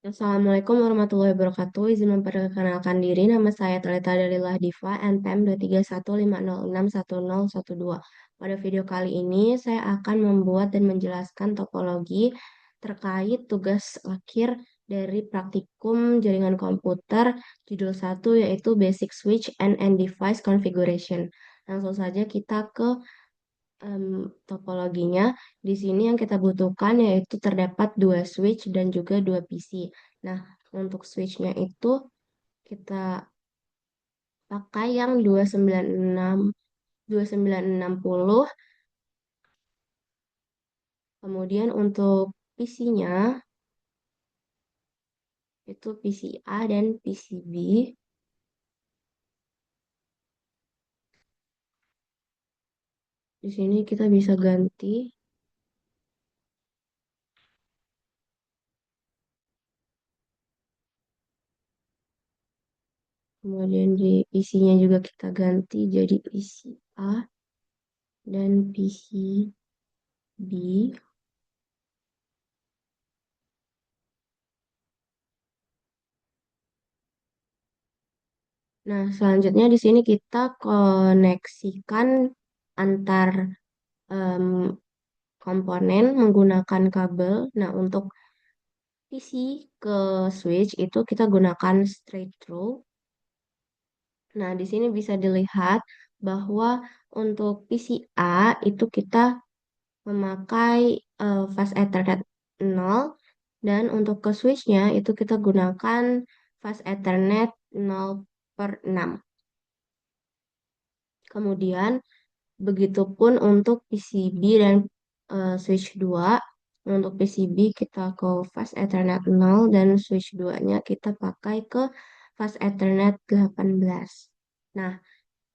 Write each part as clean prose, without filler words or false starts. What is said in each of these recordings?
Assalamualaikum warahmatullahi wabarakatuh. Izin memperkenalkan diri, nama saya Talita Dalillah Diva, NPM 23150610112. Pada video kali ini, saya akan membuat dan menjelaskan topologi terkait tugas akhir dari praktikum jaringan komputer judul 1 yaitu Basic Switch and End Device Configuration. Langsung saja kita ke topologinya. Di sini yang kita butuhkan yaitu terdapat dua switch dan juga dua PC. Nah, untuk switchnya itu kita pakai yang 296 2960. Kemudian untuk PC-nya itu PC A dan PC B. Di sini kita bisa ganti. Kemudian di PC-nya juga kita ganti jadi PC A dan PC B. Nah, selanjutnya di sini kita koneksikan antar em, komponen menggunakan kabel. Nah, untuk PC ke switch itu kita gunakan straight through. Nah, di sini bisa dilihat bahwa untuk PCA itu kita memakai fast Ethernet 0 dan untuk ke switch-nya itu kita gunakan fast Ethernet 0/6. Kemudian begitupun untuk PCB dan switch 2. Untuk PCB kita ke fast Ethernet 0 dan switch 2-nya kita pakai ke fast Ethernet 18. Nah,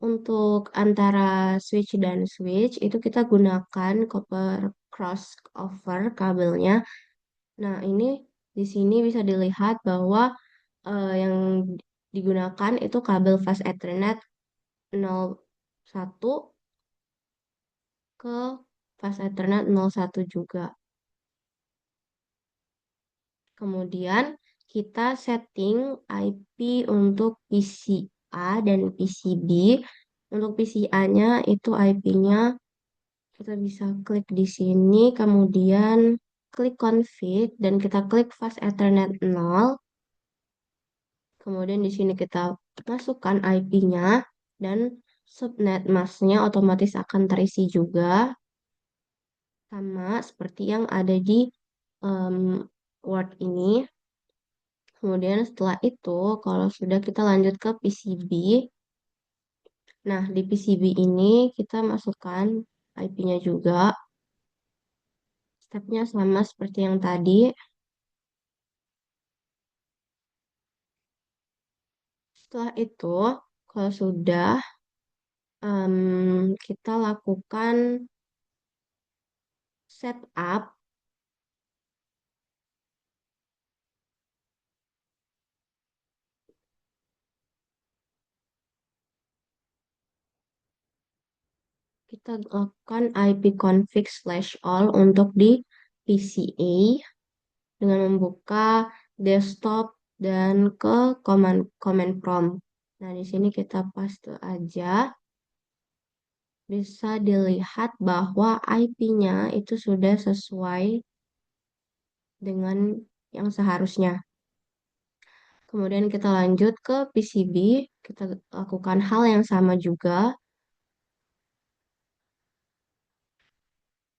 untuk antara switch dan switch itu kita gunakan copper crossover kabelnya. Nah, ini di sini bisa dilihat bahwa yang digunakan itu kabel fast Ethernet 01 ke fast Ethernet 01 juga. Kemudian kita setting IP untuk PCA dan PCB. Untuk PCA-nya itu IP-nya kita bisa klik di sini, kemudian klik config dan kita klik fast Ethernet 0. Kemudian di sini kita masukkan IP-nya dan subnet masknya otomatis akan terisi juga sama seperti yang ada di em, Word ini. Kemudian setelah itu, kalau sudah kita lanjut ke PCB. Nah, di PCB ini kita masukkan IP-nya juga. Stepnya sama seperti yang tadi. Setelah itu, kalau sudah kita lakukan setup. Kita lakukan ipconfig/all untuk di PCA dengan membuka desktop dan ke command prompt. Nah, di sini kita paste aja. Bisa dilihat bahwa IP-nya itu sudah sesuai dengan yang seharusnya. Kemudian kita lanjut ke PCB, kita lakukan hal yang sama juga.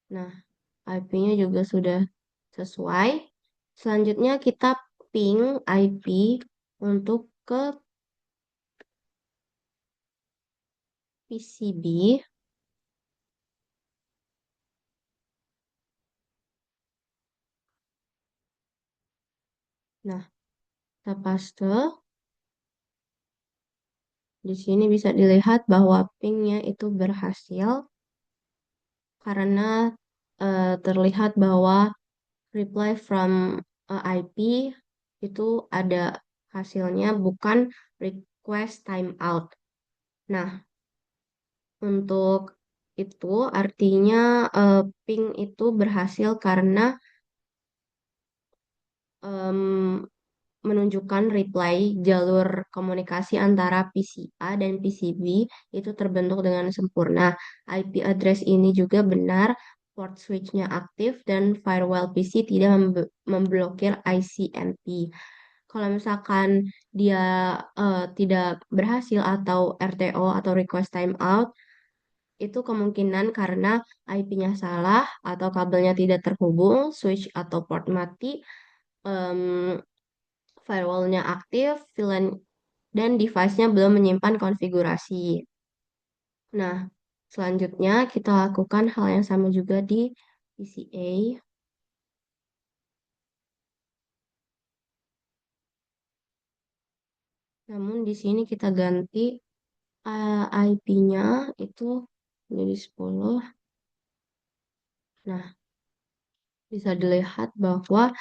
Nah, IP-nya juga sudah sesuai. Selanjutnya kita ping IP untuk ke PCB. Nah, kita paste. Di sini bisa dilihat bahwa pingnya itu berhasil karena terlihat bahwa reply from IP itu ada hasilnya bukan request timeout. Nah, untuk itu artinya ping itu berhasil karena menunjukkan reply jalur komunikasi antara PCA dan PCB itu terbentuk dengan sempurna. IP address ini juga benar, port switch-nya aktif, dan firewall PC tidak memblokir ICMP. Kalau misalkan dia tidak berhasil atau RTO atau request timeout, itu kemungkinan karena IP-nya salah atau kabelnya tidak terhubung, switch atau port mati, em, firewall-nya aktif, VLAN dan device-nya belum menyimpan konfigurasi. Nah, selanjutnya kita lakukan hal yang sama juga di PCA. Namun di sini kita ganti IP-nya itu jadi 10. Nah, bisa dilihat bahwa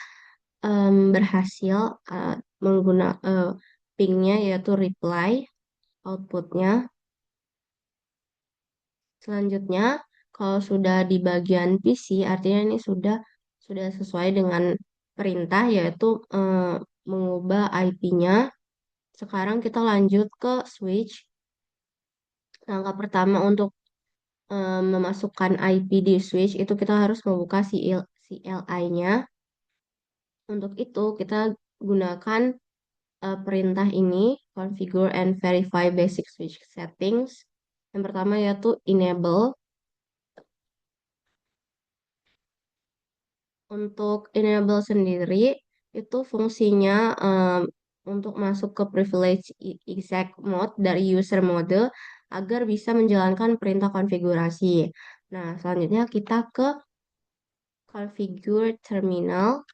berhasil menggunakan pingnya yaitu reply outputnya. Selanjutnya, kalau sudah di bagian PC, artinya ini sudah sesuai dengan perintah yaitu mengubah IP-nya. Sekarang kita lanjut ke switch. Langkah pertama untuk memasukkan IP di switch itu kita harus membuka CLI-nya. Untuk itu kita gunakan perintah ini, configure and verify basic switch settings. Yang pertama yaitu enable. Untuk enable sendiri itu fungsinya untuk masuk ke privilege exec mode dari user mode agar bisa menjalankan perintah konfigurasi. Nah, selanjutnya kita ke configure terminal.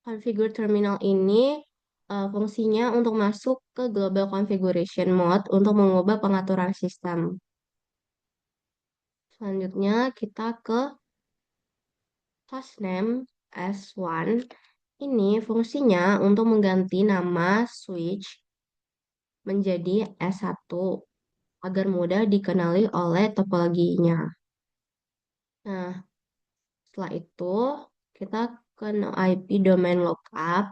Configure terminal ini fungsinya untuk masuk ke global configuration mode untuk mengubah pengaturan sistem. Selanjutnya kita ke hostname S1. Ini fungsinya untuk mengganti nama switch menjadi S1 agar mudah dikenali oleh topologinya. Nah, setelah itu kita ke IP domain lookup.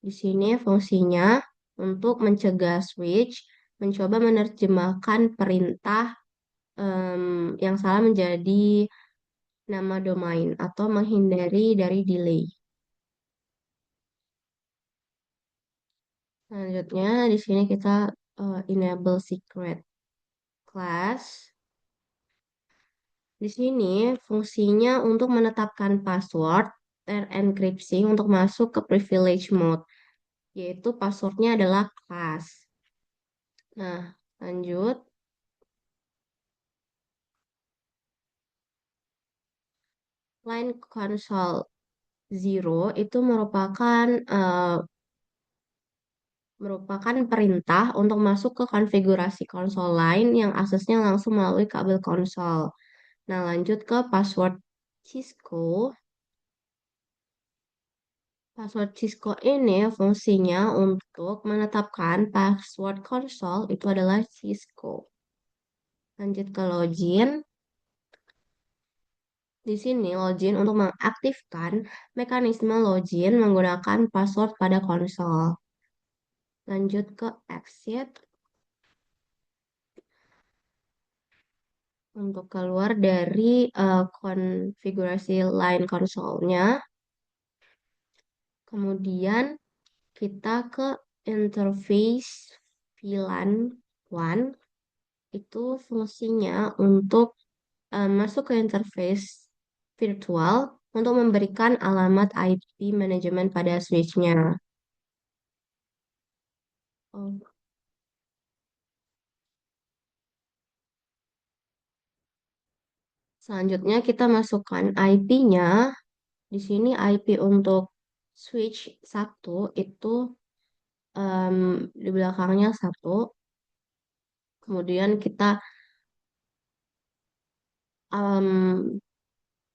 Di sini fungsinya untuk mencegah switch mencoba menerjemahkan perintah yang salah menjadi nama domain atau menghindari dari delay. Selanjutnya di sini kita enable secret class. Di sini fungsinya untuk menetapkan password terenkripsi untuk masuk ke privilege mode, yaitu passwordnya adalah class. Nah, lanjut. Line console zero itu merupakan perintah untuk masuk ke konfigurasi konsol lain yang aksesnya langsung melalui kabel konsol. Nah, lanjut ke password Cisco. Password Cisco ini fungsinya untuk menetapkan password konsol itu adalah Cisco. Lanjut ke login. Di sini login untuk mengaktifkan mekanisme login menggunakan password pada konsol. Lanjut ke exit. Untuk keluar dari konfigurasi line konsolnya. Kemudian kita ke interface VLAN 1. Itu fungsinya untuk masuk ke interface virtual untuk memberikan alamat IP manajemen pada switch-nya. Oh, selanjutnya kita masukkan IP-nya. Di sini IP untuk switch 1 itu di belakangnya 1. Kemudian kita em,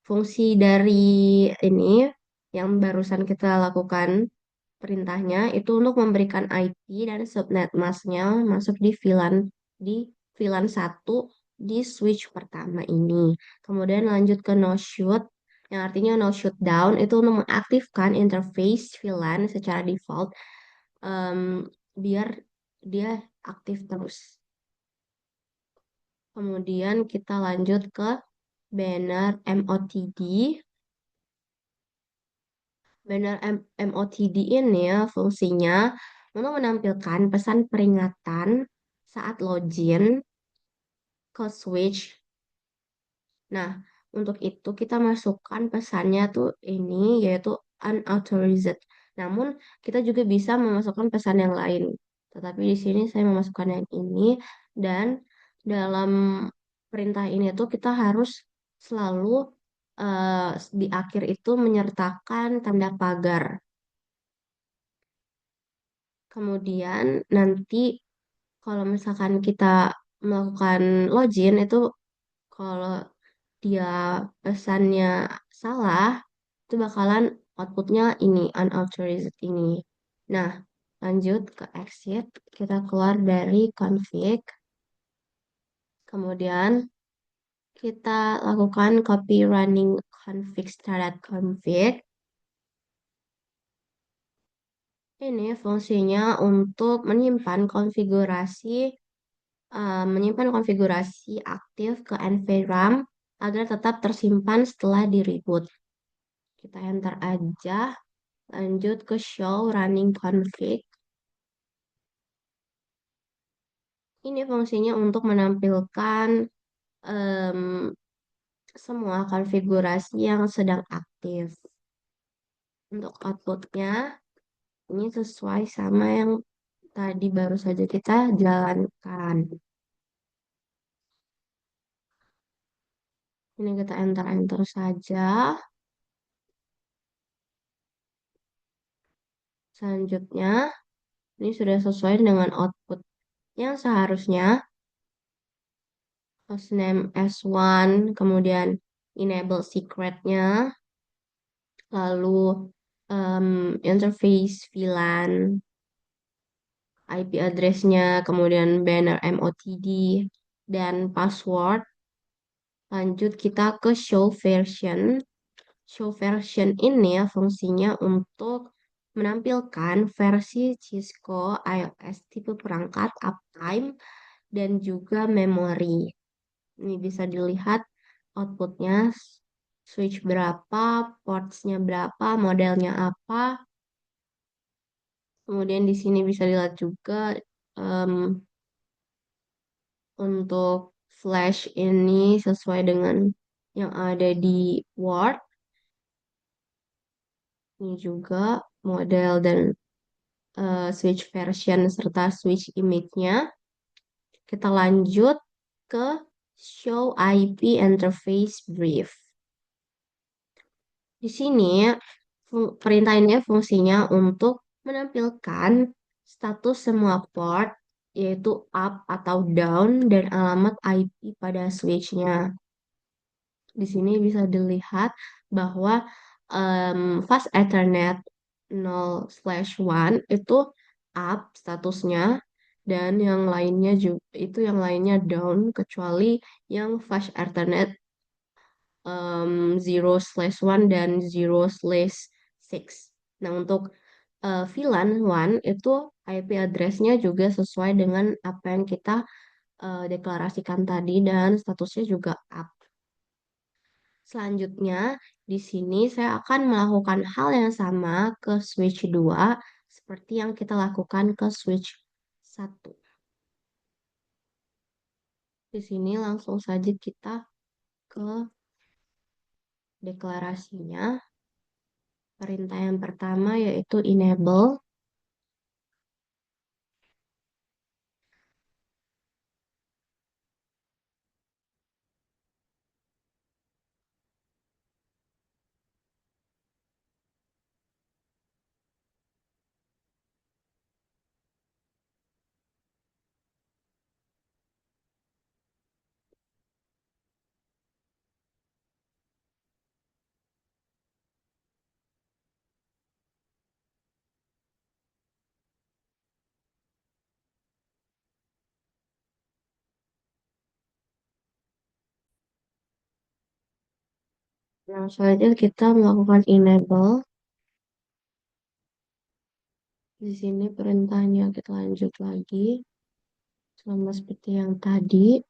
fungsi dari ini yang barusan kita lakukan perintahnya itu untuk memberikan IP dan subnet masknya masuk di VLAN 1 di switch pertama ini. Kemudian lanjut ke no shoot. yang artinya no shutdown itu untuk mengaktifkan interface VLAN secara default, em, biar dia aktif terus. Kemudian kita lanjut ke banner MOTD. Banner MOTD ini ya fungsinya untuk menampilkan pesan peringatan saat login ke switch. Nah, untuk itu kita masukkan pesannya tuh ini yaitu unauthorized. Namun kita juga bisa memasukkan pesan yang lain. Tetapi di sini saya memasukkan yang ini dan dalam perintah ini tuh kita harus selalu di akhir itu menyertakan tanda pagar. Kemudian nanti kalau misalkan kita melakukan login itu kalau dia pesannya salah, itu bakalan outputnya ini, unauthorized ini. Nah, lanjut ke exit, kita keluar dari config, kemudian kita lakukan copy running config start.config. Ini fungsinya untuk menyimpan konfigurasi aktif ke NVRAM agar tetap tersimpan setelah di reboot. Kita enter aja, lanjut ke show running config. Ini fungsinya untuk menampilkan em, semua konfigurasi yang sedang aktif. Untuk outputnya, ini sesuai sama yang tadi baru saja kita jalankan. Ini kita enter-enter saja. Selanjutnya, ini sudah sesuai dengan output yang seharusnya hostname S1, kemudian enable secretnya, lalu interface VLAN, IP address-nya, kemudian banner MOTD, dan password. Lanjut kita ke show version. Show version ini ya fungsinya untuk menampilkan versi Cisco iOS tipe perangkat uptime dan juga memori. Ini bisa dilihat outputnya switch berapa, portsnya berapa, modelnya apa. Kemudian di sini bisa dilihat juga em, untuk flash ini sesuai dengan yang ada di Word. Ini juga model dan switch version serta switch image-nya. Kita lanjut ke show IP interface brief. Di sini perintah ini fungsinya untuk menampilkan status semua port, yaitu up atau down, dan alamat IP pada switch-nya. Di sini bisa dilihat bahwa fast Ethernet 0/1 itu up statusnya, dan yang lainnya juga itu yang lainnya down, kecuali yang fast Ethernet 0/1 dan 0/6. Nah, untuk VLAN 1 itu IP address-nya juga sesuai dengan apa yang kita deklarasikan tadi dan statusnya juga up. Selanjutnya, di sini saya akan melakukan hal yang sama ke switch 2 seperti yang kita lakukan ke switch 1. Di sini langsung saja kita ke deklarasinya. Perintah yang pertama yaitu enable. Nah, selanjutnya kita melakukan enable. Di sini perintahnya kita lanjut lagi. Sama seperti yang tadi.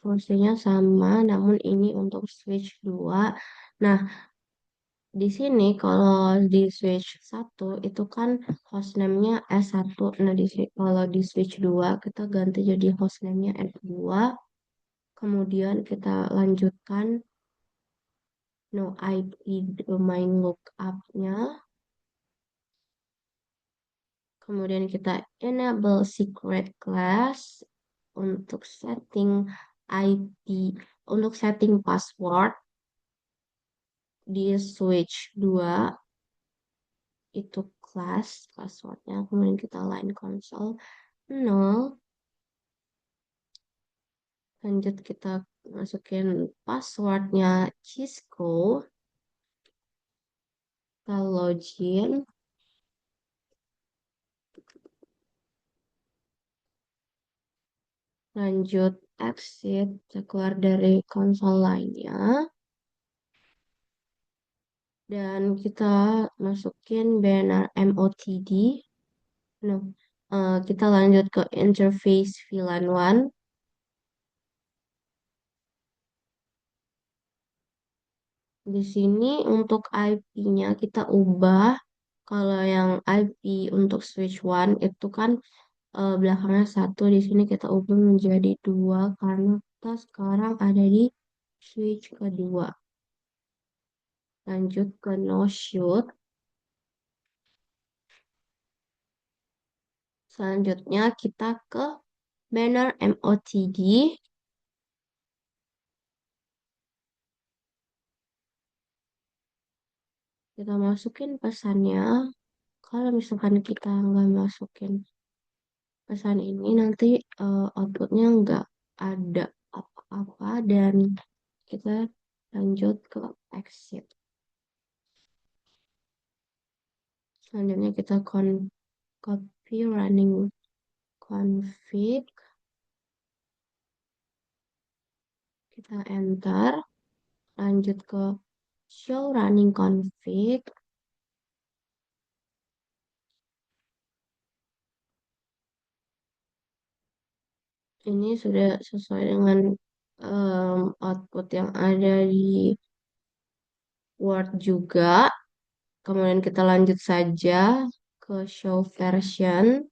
Fungsinya sama, namun ini untuk switch 2. Nah, di sini kalau di switch 1 itu kan hostname-nya S1. Nah, kalau di switch 2 kita ganti jadi hostname-nya S2. Kemudian kita lanjutkan no IP domain lookup-nya. Kemudian kita enable secret class untuk setting IP, untuk setting password di switch 2 itu class passwordnya. Kemudian kita line console 0. Lanjut kita masukin passwordnya Cisco. Kita login. Lanjut exit, kita keluar dari konsol lainnya. Dan kita masukin banner MOTD. Nah, kita lanjut ke interface VLAN 1. Di sini untuk IP-nya kita ubah. Kalau yang IP untuk switch 1 itu kan belakangnya 1. Di sini kita ubah menjadi 2 karena kita sekarang ada di switch kedua. Lanjut ke no shoot. Selanjutnya kita ke banner MOTD. Kita masukin pesannya. Kalau misalkan kita nggak masukin pesan ini, nanti outputnya nggak ada apa-apa dan kita lanjut ke exit. Selanjutnya kita copy running config. Kita enter. Lanjut ke show running config. Ini sudah sesuai dengan output yang ada di Word juga. Kemudian kita lanjut saja ke show version.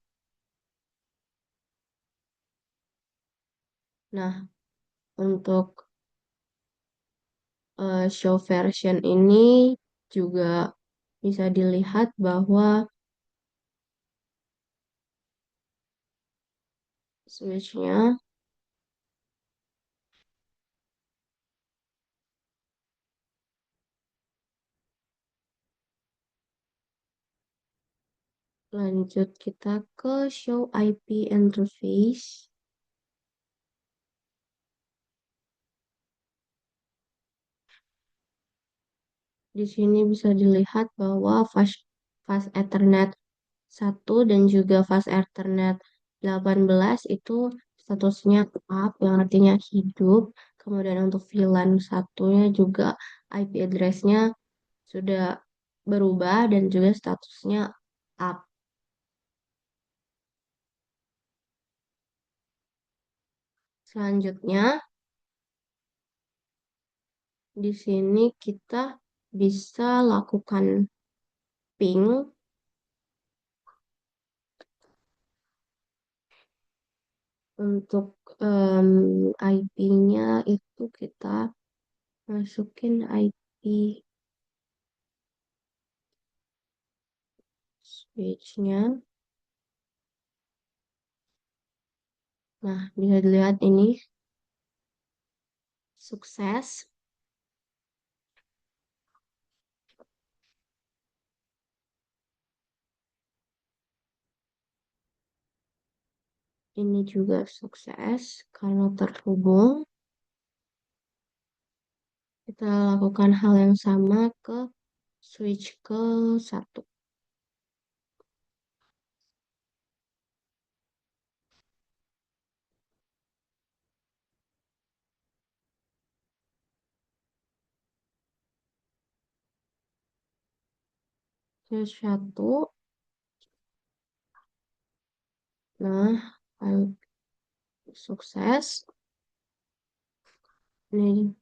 Nah, untuk show version ini juga bisa dilihat bahwa switch-nya lanjut kita ke show IP interface. Di sini bisa dilihat bahwa fast Ethernet 1 dan juga fast Ethernet 18 itu statusnya up yang artinya hidup. Kemudian untuk VLAN satunya juga IP address-nya sudah berubah dan juga statusnya up. Selanjutnya, di sini kita bisa lakukan ping untuk IP-nya itu kita masukin IP switch-nya. Nah, bisa dilihat ini sukses. Ini juga sukses karena terhubung. Kita lakukan hal yang sama ke switch ke satu. switch satu. Nah, kalau sukses. Ini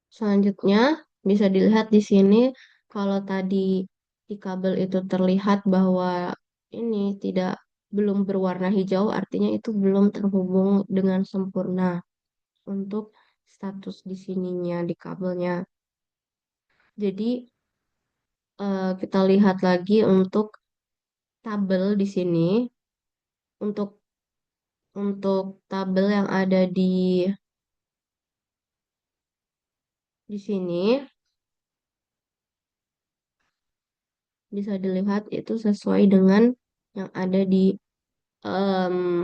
selanjutnya bisa dilihat di sini kalau tadi di kabel itu terlihat bahwa ini tidak belum berwarna hijau, artinya itu belum terhubung dengan sempurna untuk status di sininya di kabelnya. Jadi kita lihat lagi untuk tabel di sini, untuk tabel yang ada di sini bisa dilihat itu sesuai dengan yang ada di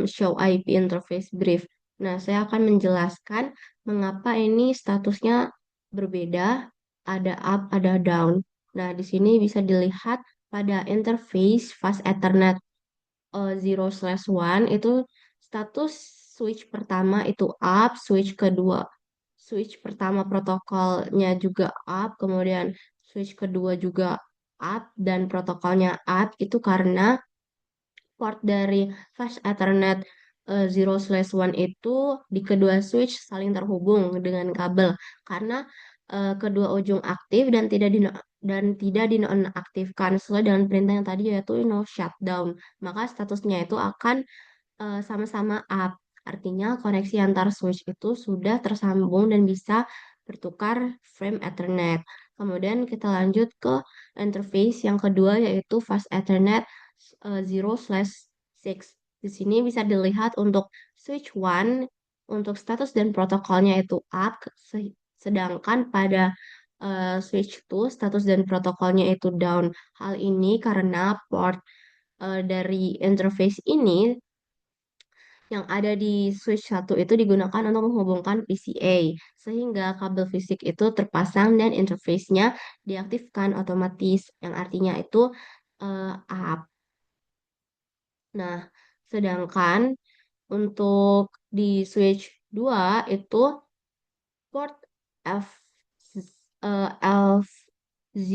show IP interface brief. Nah, saya akan menjelaskan mengapa ini statusnya berbeda, ada up, ada down. Nah, di sini bisa dilihat pada interface fast Ethernet 0/1 itu status switch pertama itu up, switch pertama protokolnya juga up, kemudian switch kedua juga up dan protokolnya up itu karena port dari flash Ethernet 0/1 itu di kedua switch saling terhubung dengan kabel karena kedua ujung aktif dan tidak dinonaktifkan sesuai dengan perintah yang tadi yaitu no shutdown. Maka statusnya itu akan sama-sama up. Artinya koneksi antar switch itu sudah tersambung dan bisa bertukar frame Ethernet. Kemudian kita lanjut ke interface yang kedua yaitu fast Ethernet 0/6. Di sini bisa dilihat untuk switch 1 untuk status dan protokolnya itu up, sedangkan pada switch 2 status dan protokolnya itu down. Hal ini karena port dari interface ini yang ada di switch satu itu digunakan untuk menghubungkan PCA, sehingga kabel fisik itu terpasang dan interface-nya diaktifkan otomatis, yang artinya itu up. Nah, sedangkan untuk di switch 2 itu port F, F Z,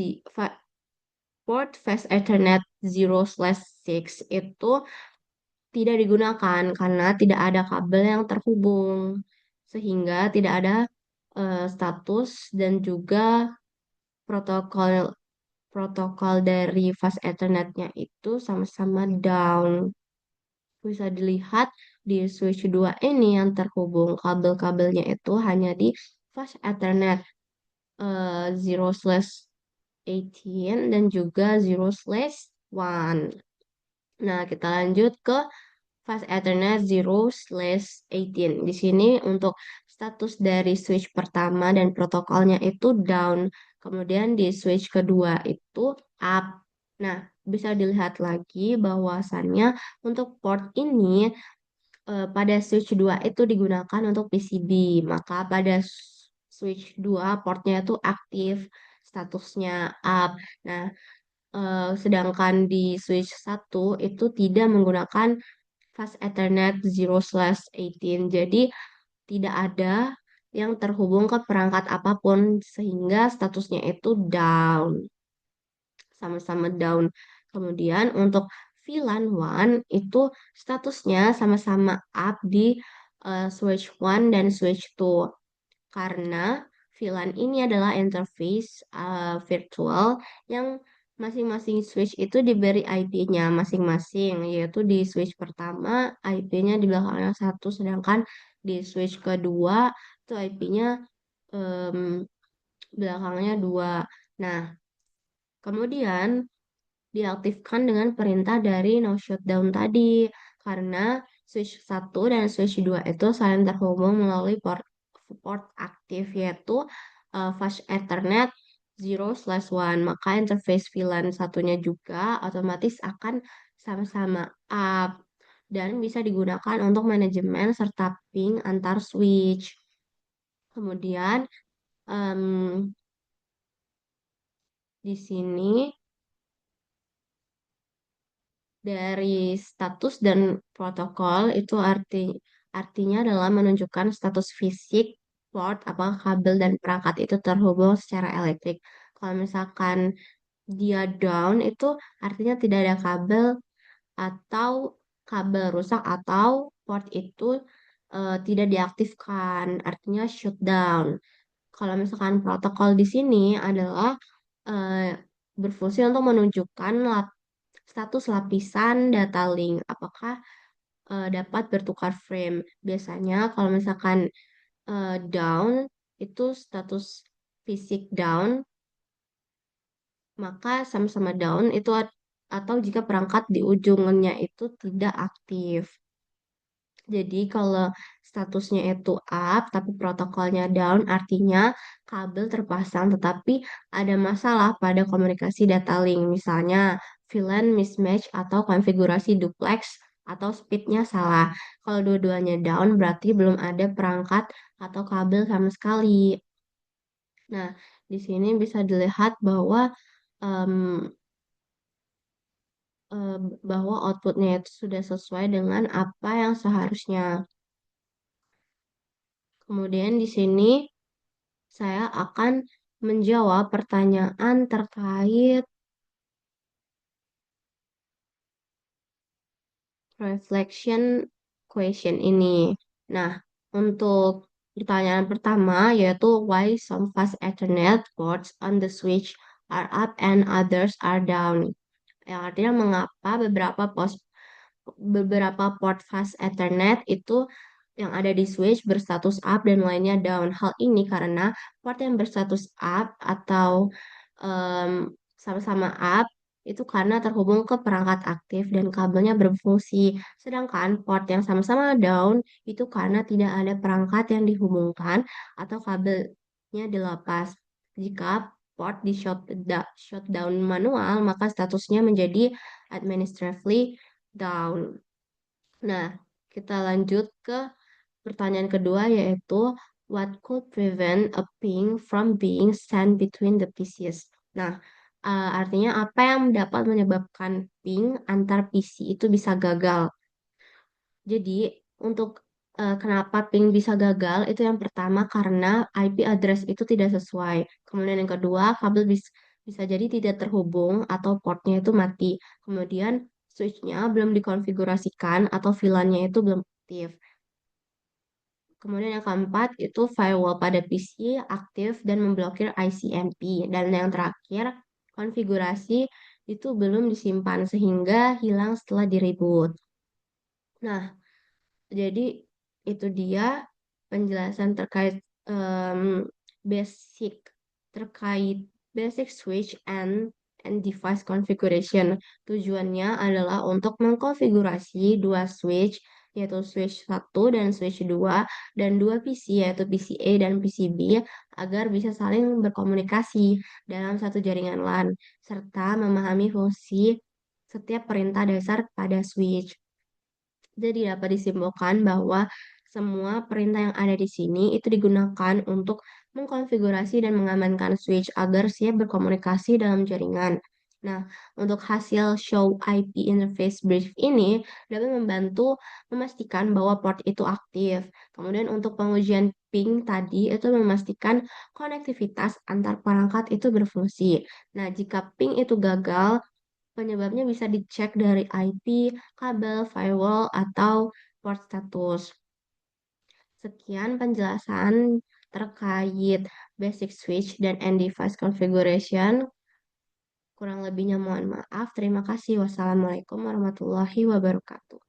port Fast Ethernet 0/6 itu tidak digunakan karena tidak ada kabel yang terhubung, sehingga tidak ada status dan juga protokol protokol dari fast Ethernet-nya itu sama-sama down. Bisa dilihat di switch 2 ini yang terhubung kabel-kabelnya itu hanya di fast Ethernet 0/18 dan juga 0/1. Nah, kita lanjut ke Fast Ethernet 0/18. Di sini untuk status dari switch pertama dan protokolnya itu down. Kemudian di switch kedua itu up. Nah, bisa dilihat lagi bahwasannya untuk port ini pada switch 2 itu digunakan untuk PCB. Maka pada switch 2 portnya itu aktif, statusnya up. Nah, sedangkan di switch satu itu tidak menggunakan Fast Ethernet 0/18. Jadi tidak ada yang terhubung ke perangkat apapun sehingga statusnya itu down, sama-sama down. Kemudian untuk VLAN 1 itu statusnya sama-sama up di switch 1 dan switch 2 karena VLAN ini adalah interface virtual yang masing-masing switch itu diberi IP-nya masing-masing, yaitu di switch pertama IP-nya di belakangnya satu, sedangkan di switch kedua itu IP-nya belakangnya dua. Nah, kemudian diaktifkan dengan perintah dari no shutdown tadi karena switch satu dan switch 2 itu saling terhubung melalui port aktif yaitu fast Ethernet 0/1 maka interface VLAN satunya juga otomatis akan sama-sama up dan bisa digunakan untuk manajemen serta ping antar switch. Kemudian em, Di sini dari status dan protokol itu artinya adalah menunjukkan status fisik port, apakah kabel dan perangkat itu terhubung secara elektrik. Kalau misalkan dia down itu artinya tidak ada kabel atau kabel rusak atau port itu tidak diaktifkan, artinya shutdown. Kalau misalkan protokol di sini adalah eh, berfungsi untuk menunjukkan status lapisan data link, apakah dapat bertukar frame. Biasanya kalau misalkan down itu status fisik down, maka sama-sama down itu atau jika perangkat di ujungnya itu tidak aktif. Jadi kalau statusnya itu up tapi protokolnya down artinya kabel terpasang tetapi ada masalah pada komunikasi data link. Misalnya VLAN mismatch atau konfigurasi duplex atau speednya salah. Kalau dua-duanya down berarti belum ada perangkat atau kabel sama sekali. Nah, di sini bisa dilihat em, eh, bahwa outputnya itu sudah sesuai dengan apa yang seharusnya. Kemudian di sini saya akan menjawab pertanyaan terkait reflection question ini. Nah, untuk pertanyaan pertama yaitu why some fast Ethernet ports on the switch are up and others are down. Yang artinya mengapa beberapa port fast Ethernet itu yang ada di switch berstatus up dan lainnya down. Hal ini karena port yang berstatus up atau em, sama-sama up itu karena terhubung ke perangkat aktif dan kabelnya berfungsi. Sedangkan port yang sama-sama down itu karena tidak ada perangkat yang dihubungkan atau kabelnya dilepas. Jika port di shutdown manual, maka statusnya menjadi administratively down. Nah, kita lanjut ke pertanyaan kedua yaitu what could prevent a ping from being sent between the pieces? Nah, artinya apa yang dapat menyebabkan ping antar PC itu bisa gagal? Jadi, untuk kenapa ping bisa gagal itu yang pertama karena IP address itu tidak sesuai. Kemudian yang kedua, kabel bisa jadi tidak terhubung atau portnya itu mati. Kemudian switchnya belum dikonfigurasikan atau VLAN-nya itu belum aktif. Kemudian yang keempat itu firewall pada PC aktif dan memblokir ICMP. Dan yang terakhir, konfigurasi itu belum disimpan sehingga hilang setelah di-reboot. Nah, jadi itu dia penjelasan terkait em, basic terkait basic switch and device configuration. Tujuannya adalah untuk mengkonfigurasi dua switch yaitu switch satu dan switch 2 dan dua PC yaitu PCA dan PCB agar bisa saling berkomunikasi dalam satu jaringan LAN serta memahami fungsi setiap perintah dasar pada switch. Jadi dapat disimpulkan bahwa semua perintah yang ada di sini itu digunakan untuk mengkonfigurasi dan mengamankan switch agar siap berkomunikasi dalam jaringan. Nah, untuk hasil show IP interface brief ini dapat membantu memastikan bahwa port itu aktif. Kemudian untuk pengujian ping tadi itu memastikan konektivitas antar perangkat itu berfungsi. Nah, jika ping itu gagal, penyebabnya bisa dicek dari IP, kabel, firewall, atau port status. Sekian penjelasan terkait basic switch dan end device configuration. Kurang lebihnya mohon maaf. Terima kasih. Wassalamualaikum warahmatullahi wabarakatuh.